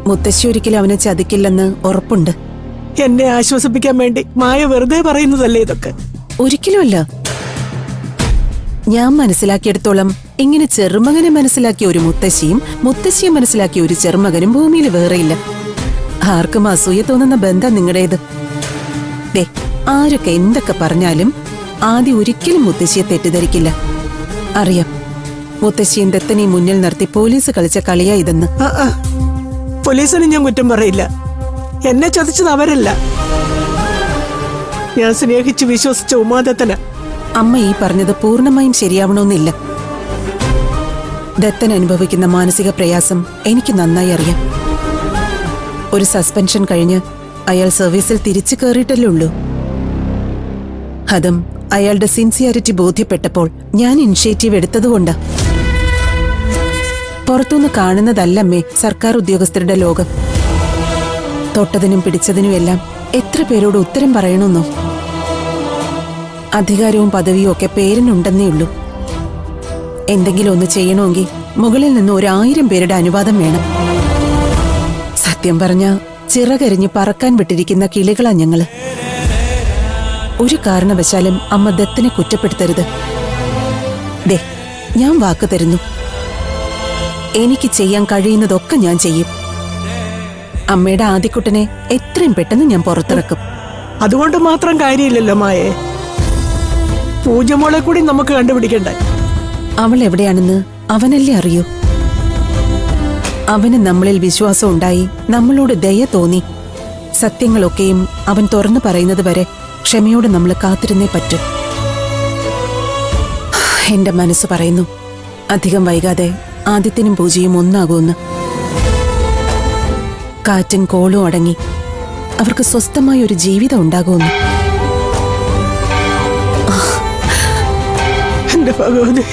മുത്തശ്ശി ഒരിക്കലും അവനെ ചതിക്കില്ലെന്ന് ഉറപ്പുണ്ട്. എന്നെ ആശ്വസിപ്പിക്കാൻ വേണ്ടി മായ വെറുതെ പറയുന്നതല്ലേ ഇതൊക്കെ? ഒരിക്കലുമല്ല. ഞാൻ മനസ്സിലാക്കിയെടുത്തോളം ഇങ്ങനെ ചെറുമകനെ മനസ്സിലാക്കിയ ഒരു മുത്തശ്ശിയും മുത്തശ്ശിയെ മനസ്സിലാക്കിയ ഒരു ചെറുമകനും ഭൂമിയിൽ വേറെയില്ല. ആർക്കും അസൂയ തോന്നുന്ന ബന്ധം നിങ്ങളുടേത്. ദേ, ആരൊക്കെ എന്തൊക്കെ പറഞ്ഞാലും ആദ്യം ഒരിക്കലും മുത്തശ്ശിയെ തെറ്റിദ്ധരിക്കില്ല. അറിയാം, മുത്തശ്ശിയും ദത്തനെയും മുന്നിൽ നിർത്തി പോലീസ് കളിച്ച കളിയാ ഇതെന്ന്. പോലീസിന് ഞാൻ കുറ്റം പറയില്ല. എന്നെ ചതിച്ചത് അവരല്ല, ഞാൻ സ്നേഹിച്ച് വിശ്വസിച്ച ഉമാദത്തന. അമ്മ ഈ പറഞ്ഞത് പൂർണ്ണമായും ശരിയാവണമെന്നില്ല. ദത്തൻ അനുഭവിക്കുന്ന മാനസിക പ്രയാസം എനിക്ക് നന്നായി അറിയാം. ഒരു സസ്പെൻഷൻ കഴിഞ്ഞ് അയാൾ സർവീസിൽ തിരിച്ചു കയറിയിട്ടല്ലേ ഉള്ളൂ. അതും അയാളുടെ സിൻസിയാരിറ്റി ബോധ്യപ്പെട്ടപ്പോൾ ഞാൻ ഇനിഷ്യേറ്റീവ് എടുത്തതുകൊണ്ടാ. പുറത്തുനിന്ന് കാണുന്നതല്ലമ്മേ സർക്കാർ ഉദ്യോഗസ്ഥരുടെ ലോകം. തൊട്ടതിനും പിടിച്ചതിനുമെല്ലാം എത്ര പേരോട് ഉത്തരം പറയണമെന്നോ? അധികാരവും പദവിയും ഒക്കെ പേരിനുണ്ടെന്നേ ഉള്ളൂ. എന്തെങ്കിലും ഒന്ന് ചെയ്യണമെങ്കിൽ മുകളിൽ നിന്ന് 1000 പേരുടെ അനുവാദം വേണം. സത്യം പറഞ്ഞ ചിറകരിഞ്ഞ് പറക്കാൻ വിട്ടിരിക്കുന്ന കിളികളാ ഞങ്ങള്. ഒരു കാരണവശാലും അമ്മ ദത്തിനെ കുറ്റപ്പെടുത്തരുത്. ദേ, ഞാൻ വാക്ക് തരുന്നു, എനിക്ക് ചെയ്യാൻ കഴിയുന്നതൊക്കെ ഞാൻ ചെയ്യും. അമ്മയുടെ ആദിക്കുട്ടനെ എത്രയും പെട്ടെന്ന് ഞാൻ പുറത്തിറക്കും. അതുകൊണ്ട് മാത്രം കാര്യമില്ലല്ലോ മായേ. പൂജമോളെ കൂടി നമുക്ക് കണ്ടുപിടിക്കണ്ടേ? അവൾ എവിടെയാണെന്ന് അവനല്ലേ അറിയൂ. അവന് നമ്മളിൽ വിശ്വാസം ഉണ്ടായി, നമ്മളോട് ദയ തോന്നി. സത്യങ്ങളൊക്കെയും അവൻ തുറന്നു പറയുന്നത് വരെ ക്ഷമയോട് നമ്മൾ കാത്തിരുന്നേ പറ്റൂ. എന്റെ മനസ്സ് പറയുന്നു, അധികം വൈകാതെ ആദിത്യനും പൂജയും ഒന്നാകുമെന്ന്. കാറ്റും കോളും അടങ്ങി അവർക്ക് സ്വസ്ഥമായ ഒരു ജീവിതം ഉണ്ടാകുമെന്ന്. എന്റെ ഭഗവതി.